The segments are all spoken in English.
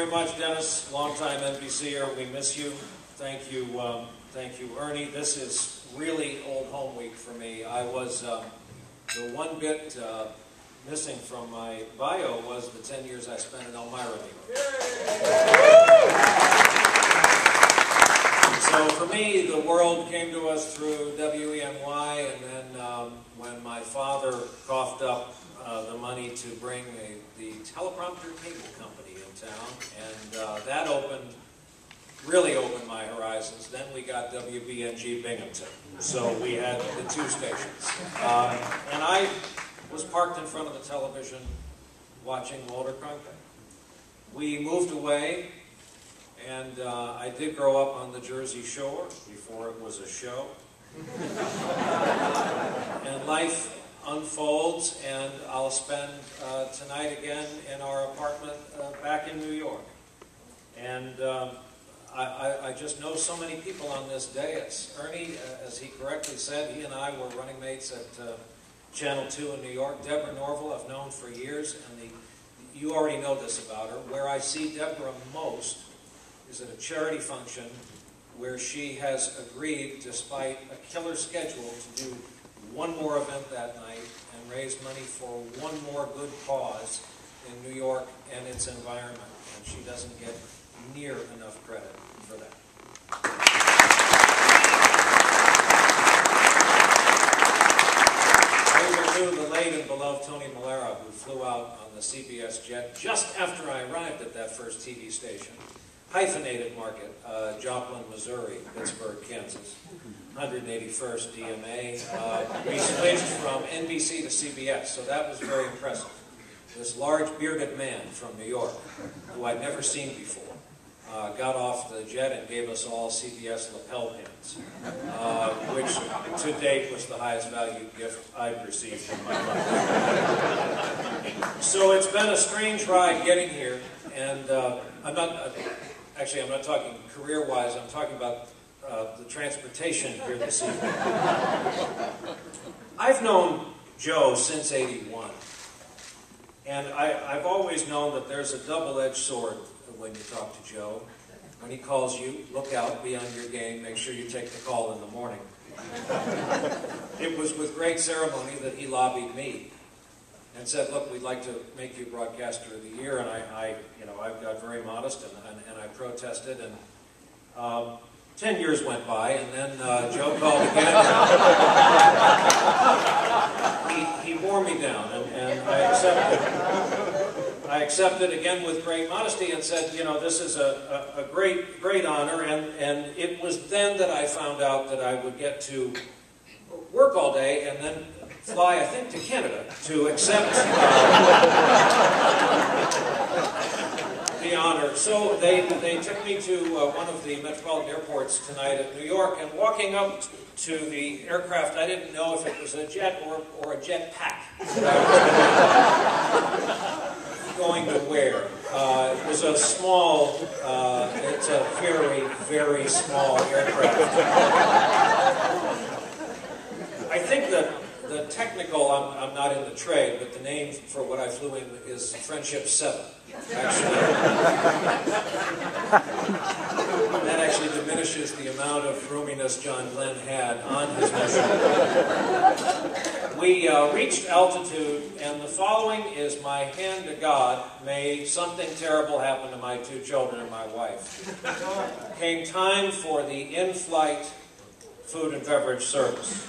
very much, Dennis, longtime NBCer. We miss you. Thank you, Ernie. This is really old home week for me. I was the one bit missing from my bio was the 10 years I spent in Elmira, New York. So for me, the world came to us through WENY, and then when my father coughed up the money to bring the teleprompter cable company in town, and that really opened my horizons. Then we got WBNG Binghamton, so we had the 2 stations. And I was parked in front of the television watching Walter Cronkite. We moved away, and I did grow up on the Jersey Shore before it was a show. And life unfolds, and I'll spend tonight again in our apartment back in New York. And I just know so many people on this dais. Ernie, as he correctly said, he and I were running mates at Channel 2 in New York. Deborah Norville I've known for years, and you already know this about her. Where I see Deborah most is at a charity function where she has agreed, despite a killer schedule, to do one more event that night and raise money for one more good cause in New York and its environment. And she doesn't get near enough credit for that. I even knew the late and beloved Tony Malera, who flew out on the CBS jet just after I arrived at that first TV station. Hyphenated market, Joplin, Missouri, Pittsburgh, Kansas. 181st DMA. We switched from NBC to CBS, so that was very impressive. This large bearded man from New York, who I'd never seen before, got off the jet and gave us all CBS lapel pins, which to date was the highest value gift I've received from my life. So it's been a strange ride getting here, and I'm not talking career-wise, I'm talking about the transportation here this evening. I've known Joe since '81, and I've always known that there's a double-edged sword when you talk to Joe. When he calls you, look out, be on your game, make sure you take the call in the morning. It was with great ceremony that he lobbied me and said, look, we'd like to make you Broadcaster of the Year, and I got very modest, and I protested, and 10 years went by, and then Joe called again. He wore me down, and I accepted again with great modesty and said, this is a great honor, and it was then that I found out that I would get to work all day and then fly, I think, to Canada to accept the honor. So they took me to one of the metropolitan airports tonight at New York, and walking up to the aircraft, I didn't know if it was a jet or a jet pack that I was going to wear. It was a small, it's a very, very small aircraft. I think that the technical, I'm not in the trade, but the name for what I flew in is Friendship 7. Actually, that actually diminishes the amount of roominess John Glenn had on his mission. We reached altitude, and the following is my hand to God. May something terrible happen to my 2 children and my wife. Came time for the in-flight food and beverage service.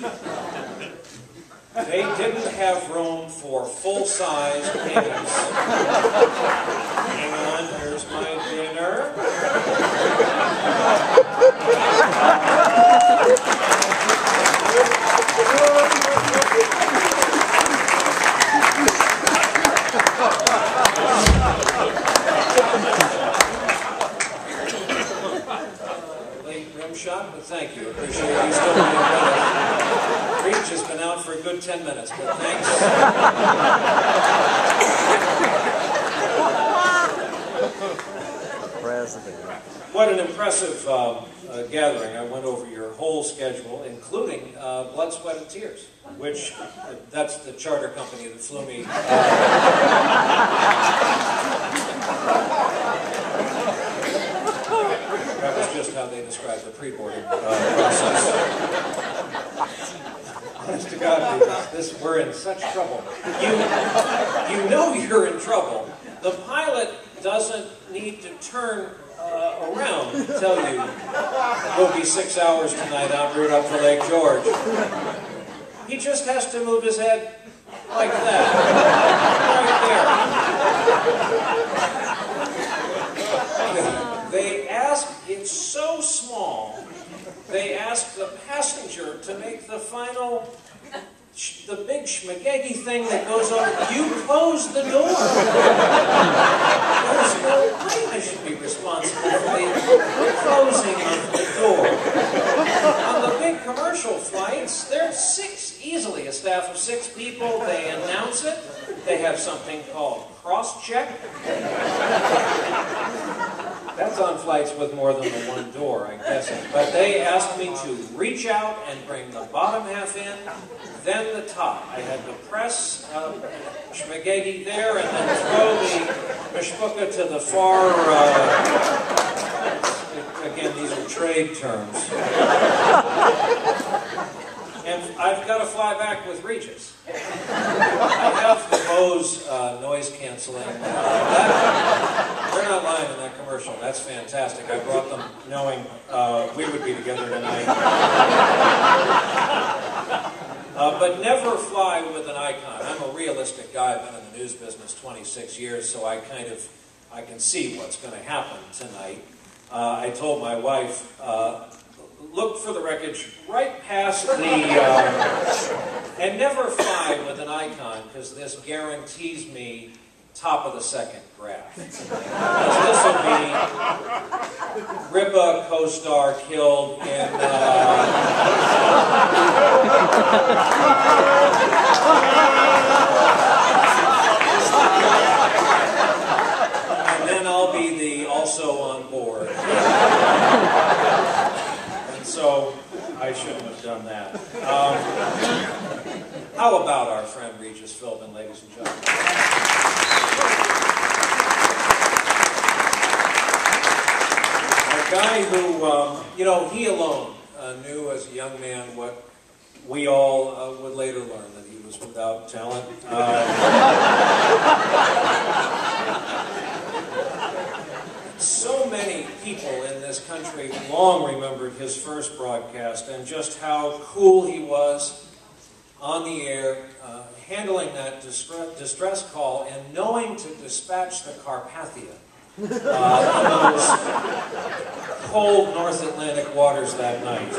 They didn't have room for full-size payments. Hang on, here's my dinner. Late rim shot, but thank you. Appreciate you still being with us. Regis has been out for a good 10 minutes, but thanks. What an impressive gathering. I went over your whole schedule, including Blood, Sweat, and Tears, which, that's the charter company that flew me. pre-boarding process. Honest to God, we're in such trouble. You know you're in trouble. The pilot doesn't need to turn around and tell you we'll be 6 hours tonight en route up to Lake George. He just has to move his head like that, right there. They ask, it's so small, they ask the passenger to make the final, the big schmagegi thing that goes on. You close the door. There's no way I should be responsible for the closing of the door. On the big commercial flights, there's easily a staff of 6 people. They announce it. They have something called cross-check. That's on flights with more than the one door, I guess. But they asked me to reach out and bring the bottom half in, then the top. I had to press schmagegi there and then throw the mishpucha to the far... again, these are trade terms. And I've got to fly back with Regis. I have the Bose noise canceling. They're not lying in that commercial. That's fantastic. I brought them knowing we would be together tonight. But never fly with an icon. I'm a realistic guy. I've been in the news business 26 years, so I can see what's going to happen tonight. I told my wife, look for the wreckage right past the, and never fly with an icon, because this guarantees me top of the second graph. Because this will be Ripa co-star killed in, and then I'll be the also on board. So I shouldn't have done that. How about our friend Regis Philbin, ladies and gentlemen? A guy who, you know, he alone knew as a young man what we all would later learn, that he was without talent. So many people in this country long remembered his first broadcast and just how cool he was on the air, handling that distress call and knowing to dispatch the Carpathia in those cold North Atlantic waters that night.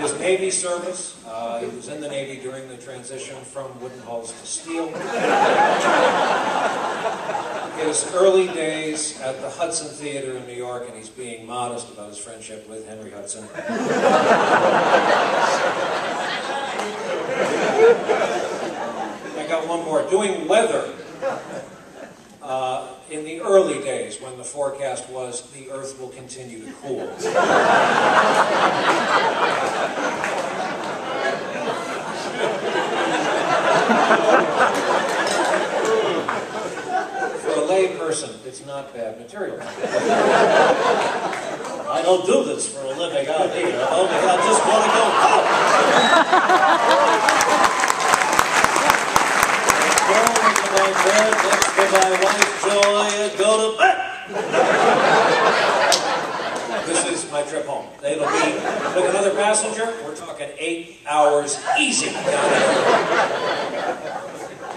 His Navy service, he was in the Navy during the transition from wooden hulls to steel. His early days at the Hudson Theater in New York, and he's being modest about his friendship with Henry Hudson. I got one more. Doing weather in the early days when the forecast was the Earth will continue to cool. Person, it's not bad material. I don't do this for a living out here. I just want to go home. Go into my bed next to my wife Joy and go to bed. This is my trip home. It'll be with another passenger. We're talking 8 hours easy.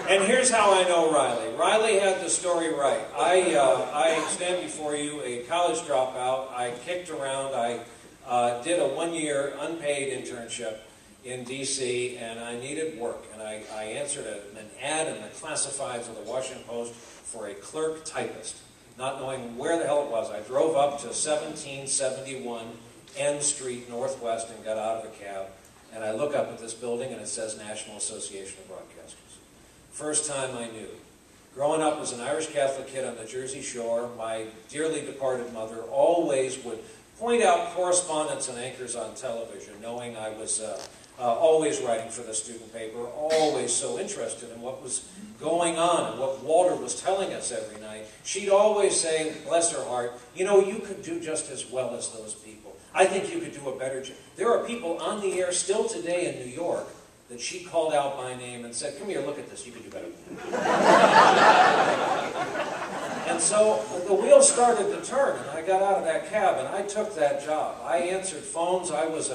And here's how I know Riley. Riley had the story right. I stand before you, a college dropout. I kicked around. I did a one-year unpaid internship in D.C., and I needed work. And I answered an ad in the classifieds of the Washington Post for a clerk typist, not knowing where the hell it was. I drove up to 1771 N Street Northwest and got out of a cab. And I look up at this building, and it says National Association of Broadcasters. First time I knew. Growing up as an Irish Catholic kid on the Jersey Shore, my dearly departed mother always would point out correspondents and anchors on television, knowing I was always writing for the student paper, always so interested in what was going on and what Walter was telling us every night. She'd always say, bless her heart, you know, you could do just as well as those people. I think you could do a better job. There are people on the air still today in New York that she called out by name and said, come here, look at this, you could do better than that. And so the wheels started to turn, and I got out of that cab, and I took that job. I answered phones. I was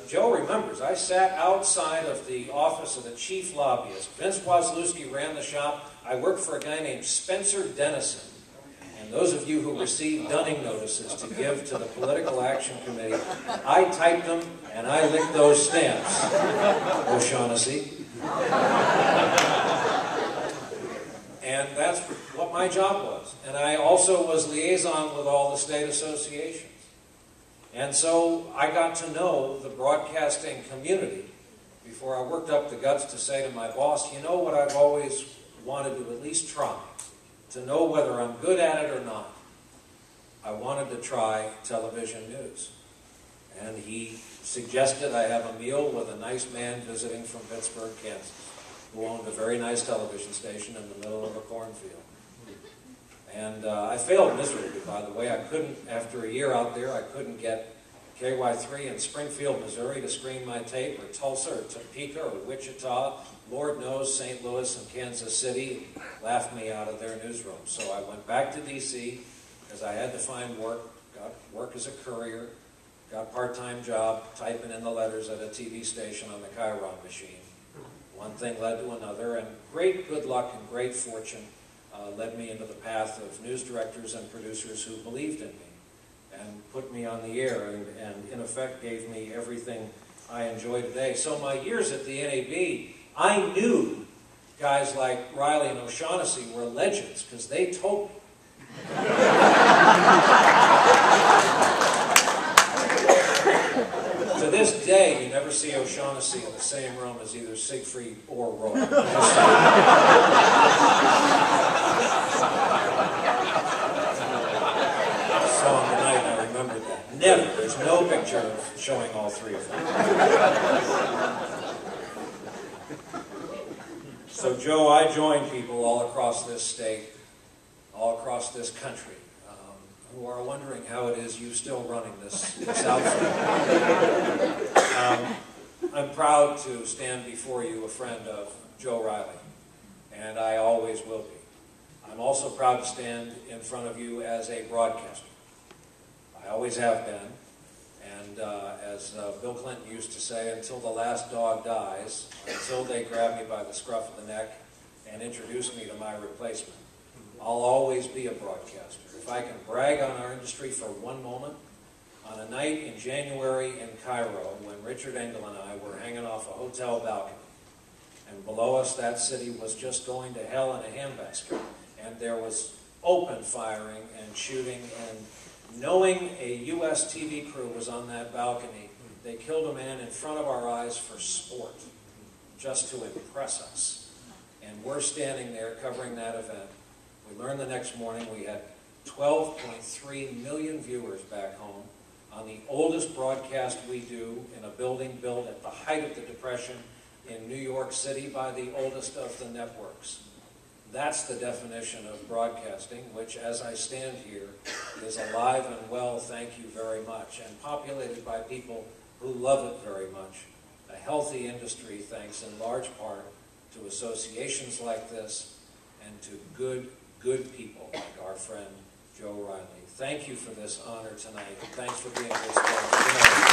Joe remembers, I sat outside of the office of the chief lobbyist. Vince Wazlewski ran the shop. I worked for a guy named Spencer Dennison. And those of you who received dunning notices to give to the Political Action Committee, I typed them, and I licked those stamps. O'Shaughnessy. And that's what my job was. And I also was liaison with all the state associations. And so I got to know the broadcasting community before I worked up the guts to say to my boss, you know what I've always wanted to at least try, to know whether I'm good at it or not. I wanted to try television news. And he suggested I have a meal with a nice man visiting from Pittsburgh, Kansas, who owned a very nice television station in the middle of a cornfield. And I failed miserably, by the way. I couldn't, after a year out there, I couldn't get KY3 in Springfield, Missouri to screen my tape, or Tulsa, or Topeka, or Wichita. Lord knows St. Louis and Kansas City laughed me out of their newsroom. So I went back to D.C. because I had to find work, got work as a courier, got a part-time job typing in the letters at a TV station on the Chiron machine. One thing led to another, and great good luck and great fortune led me into the path of news directors and producers who believed in me and put me on the air and in effect gave me everything I enjoy today. So my years at the NAB, I knew guys like Riley and O'Shaughnessy were legends because they told me. To this day, you never see O'Shaughnessy in the same room as either Siegfried or Roy. Song tonight, I remember that. Never. There's no picture of showing all three of them. So, Joe, I join people all across this state, all across this country, who are wondering how it is you're still running this outfit. I'm proud to stand before you a friend of Joe Riley, and I always will be. I'm also proud to stand in front of you as a broadcaster. I always have been, and as Bill Clinton used to say, until the last dog dies, until they grab me by the scruff of the neck and introduce me to my replacement, I'll always be a broadcaster. If I can brag on our industry for one moment, on a night in January in Cairo when Richard Engel and I were hanging off a hotel balcony, and below us that city was just going to hell in a handbasket, and there was open firing and shooting, and knowing a U.S. TV crew was on that balcony, they killed a man in front of our eyes for sport, just to impress us. And we're standing there covering that event. We learned the next morning we had 12.3 million viewers back home on the oldest broadcast we do in a building built at the height of the Depression in New York City by the oldest of the networks. That's the definition of broadcasting, which, as I stand here, is alive and well, thank you very much, and populated by people who love it very much. A healthy industry, thanks in large part to associations like this and to good people like our friend Joe Riley. Thank you for this honor tonight. Thanks for being here.